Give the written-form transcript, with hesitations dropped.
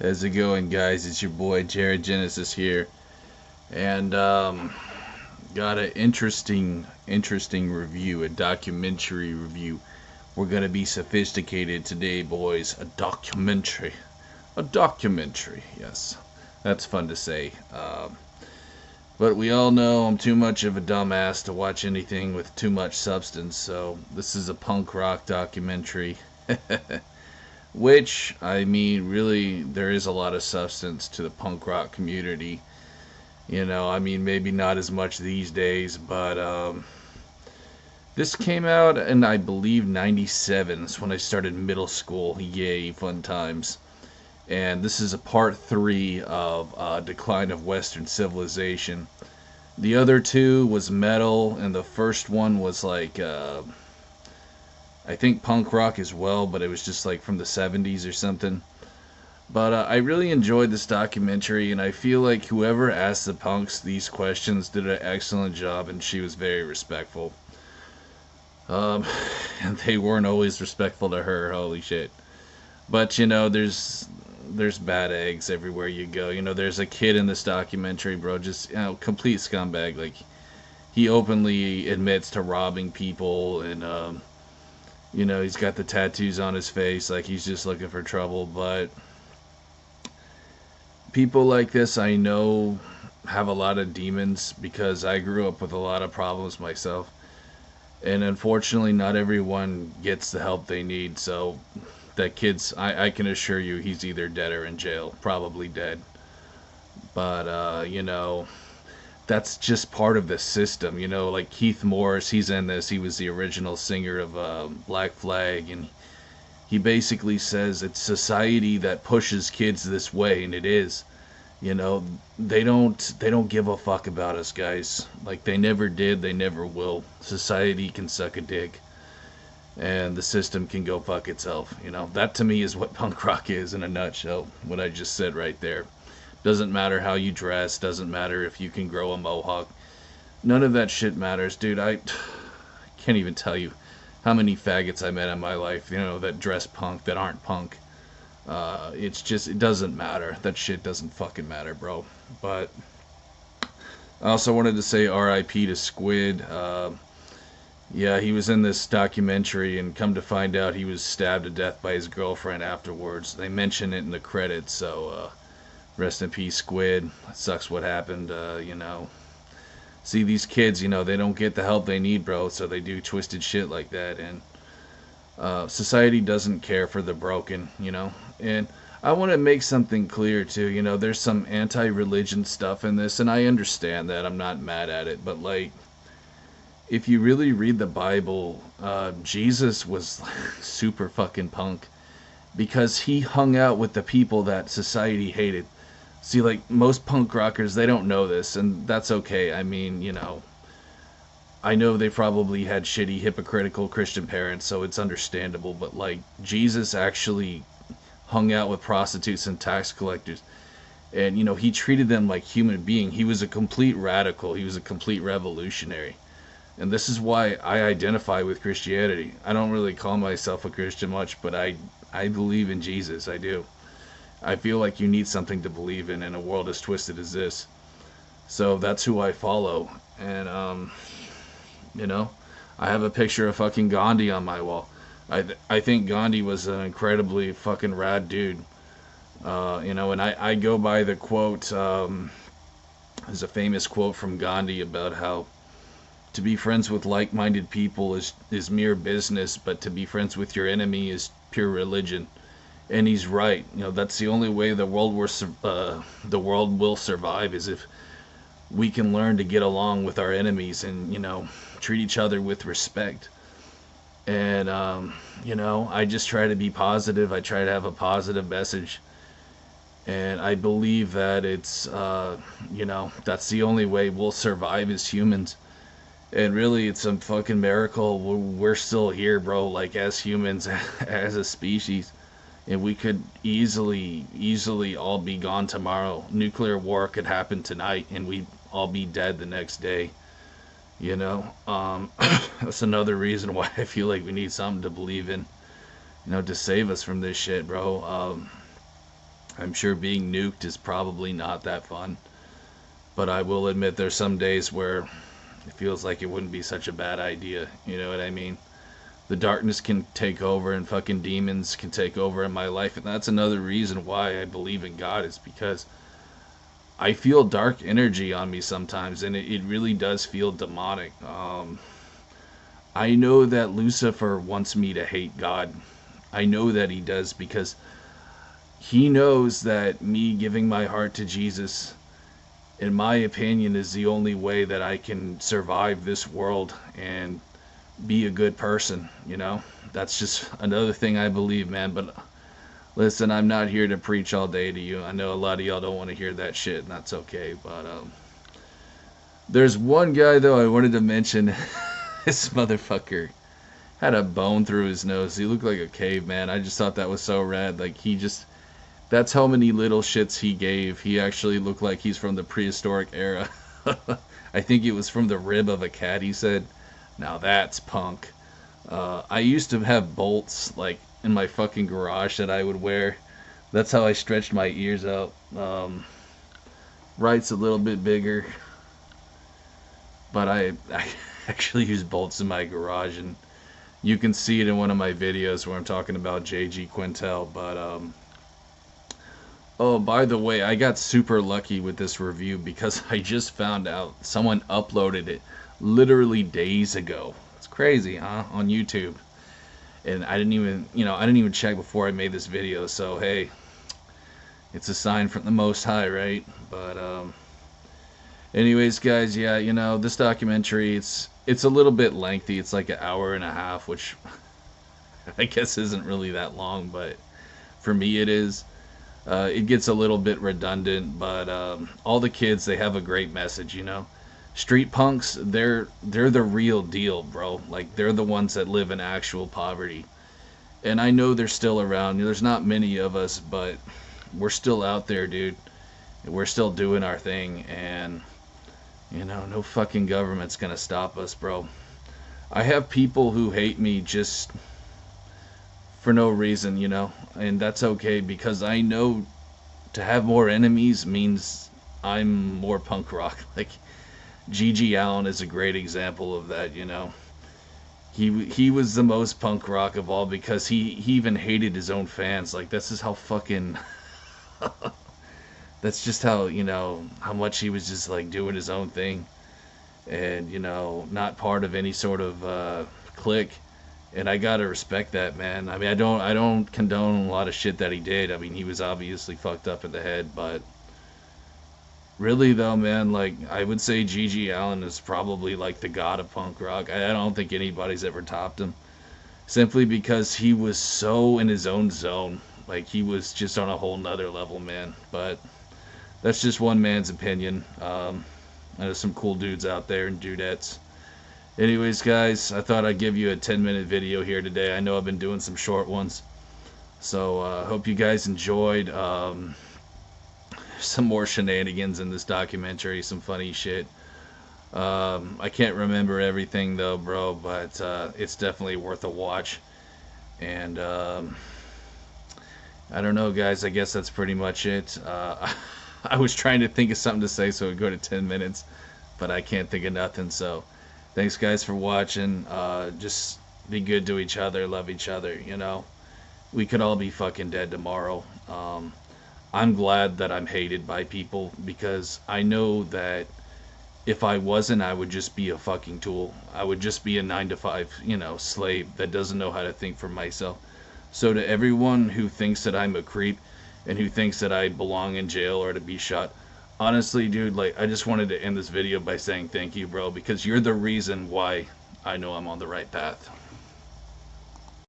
How's it going, guys? It's your boy Jared Genesis here, and got an interesting review, a documentary review. We're gonna be sophisticated today, boys. A documentary. Yes, that's fun to say. But we all know I'm too much of a dumbass to watch anything with too much substance, so this is a punk rock documentary. Which, I mean, really, there is a lot of substance to the punk rock community. I mean, maybe not as much these days, but this came out in, I believe, 97. That's when I started middle school. Yay, fun times. And this is a part three of Decline of Western Civilization. The other two was metal, and the first one was like I think punk rock as well, but it was just like from the 70s or something. But I really enjoyed this documentary, and I feel like whoever asked the punks these questions did an excellent job, and she was very respectful. Um, and they weren't always respectful to her. Holy shit! But there's bad eggs everywhere you go. There's a kid in this documentary, bro, just complete scumbag. Like he openly admits to robbing people, and he's got the tattoos on his face, like he's just looking for trouble. But people like this, I know, have a lot of demons because I grew up with a lot of problems myself. And unfortunately, not everyone gets the help they need. So, that kid's, I can assure you, he's either dead or in jail. Probably dead. But, that's just part of the system. Like Keith Morris, he's in this. He was the original singer of Black Flag. And he basically says it's society that pushes kids this way, and it is. You know, they don't give a fuck about us, guys. Like they never did, they never will. Society can suck a dick, and the system can go fuck itself. That to me is what punk rock is in a nutshell. What I just said right there. Doesn't matter how you dress. Doesn't matter if you can grow a mohawk. None of that shit matters, dude. I can't even tell you how many faggots I met in my life. That dress punk, that aren't punk. It's just, it doesn't matter. That shit doesn't fucking matter, bro. But I also wanted to say RIP to Squid. Yeah, he was in this documentary, and come to find out he was stabbed to death by his girlfriend afterwards. They mention it in the credits, so rest in peace, Squid. It sucks what happened, See, these kids, they don't get the help they need, bro, so they do twisted shit like that, and society doesn't care for the broken. And I want to make something clear too. There's some anti-religion stuff in this, and I understand that. I'm not mad at it, but like, if you really read the Bible, Jesus was super fucking punk because he hung out with the people that society hated. See, like most punk rockers, they don't know this, and that's okay. I mean, I know they probably had shitty, hypocritical Christian parents, so it's understandable. But like, Jesus actually hung out with prostitutes and tax collectors, and he treated them like human beings. He was a complete radical. He was a complete revolutionary, and this is why I identify with Christianity. I don't really call myself a Christian much, but I believe in Jesus. I do. I feel like you need something to believe in a world as twisted as this. So that's who I follow, and you know, I have a picture of fucking Gandhi on my wall. I think Gandhi was an incredibly fucking rad dude. And I go by the quote. There's a famous quote from Gandhi about how to be friends with like-minded people is mere business, but to be friends with your enemy is pure religion. And he's right. That's the only way the world will survive is if we can learn to get along with our enemies and treat each other with respect. And I just try to be positive. I try to have a positive message, and I believe that it's that's the only way we'll survive as humans. And really, it's some fucking miracle we're still here, bro. Like as humans, as a species, and we could easily all be gone tomorrow. Nuclear war could happen tonight, and we'd all be dead the next day. That's another reason why I feel like we need something to believe in, to save us from this shit, bro. I'm sure being nuked is probably not that fun. But I will admit there's some days where it feels like it wouldn't be such a bad idea. You know what I mean? The darkness can take over and fucking demons can take over in my life. And that's another reason why I believe in God, is because I feel dark energy on me sometimes, and it really does feel demonic. I know that Lucifer wants me to hate God. I know that he does, because he knows that me giving my heart to Jesus, in my opinion, is the only way that I can survive this world and be a good person, you know? That's just another thing I believe, man. But listen, I'm not here to preach all day to you. I know a lot of y'all don't want to hear that shit, and that's okay. But there's one guy, though, I wanted to mention. This motherfucker had a bone through his nose. He looked like a caveman. I just thought that was so rad. Like, that's how many little shits he gave. He actually looked like he's from the prehistoric era. I think it was from the rib of a cat, he said. Now that's punk. I used to have bolts, like, in my fucking garage that I would wear. That's how I stretched my ears out. Right's a little bit bigger. But I actually use bolts in my garage, and you can see it in one of my videos where I'm talking about J.G. Quintel. But oh, by the way, I got super lucky with this review because I just found out someone uploaded it literally days ago. It's crazy, huh? On YouTube. And I didn't even check before I made this video, so hey, it's a sign from the Most High, right? But anyways, guys, yeah, this documentary, it's a little bit lengthy. It's like an hour and a half, which I guess isn't really that long, but for me it is. It gets a little bit redundant, but all the kids, they have a great message, Street punks, they're the real deal, bro. Like, they're the ones that live in actual poverty. And I know they're still around. There's not many of us, but we're still out there, dude. We're still doing our thing, and no fucking government's gonna stop us, bro. I have people who hate me just for no reason, and that's okay, because I know to have more enemies means I'm more punk rock. Like, GG Allin is a great example of that, He was the most punk rock of all, because he even hated his own fans. Like, this is how fucking that's just how, how much he was just like doing his own thing, and not part of any sort of clique. And I gotta respect that, man. I mean, I don't condone a lot of shit that he did. I mean, he was obviously fucked up in the head, but really though, man, like, I would say GG Allin is probably like the god of punk rock. I don't think anybody's ever topped him, simply because he was so in his own zone. Like, he was just on a whole nother level, man. But that's just one man's opinion. There's some cool dudes out there and dudettes. Anyways, guys, I thought I'd give you a 10-minute video here today. I know I've been doing some short ones, so hope you guys enjoyed. Some more shenanigans in this documentary, some funny shit. I can't remember everything though, bro, but it's definitely worth a watch. And I don't know, guys, I guess that's pretty much it. I was trying to think of something to say so it would go to 10 minutes, but I can't think of nothing. So thanks, guys, for watching. Just be good to each other, love each other, we could all be fucking dead tomorrow. I'm glad that I'm hated by people, because I know that if I wasn't, I would just be a fucking tool. I would just be a 9-to-5, slave that doesn't know how to think for myself. So to everyone who thinks that I'm a creep and who thinks that I belong in jail or to be shot, honestly, dude, like, I just wanted to end this video by saying thank you, bro, because you're the reason why I know I'm on the right path.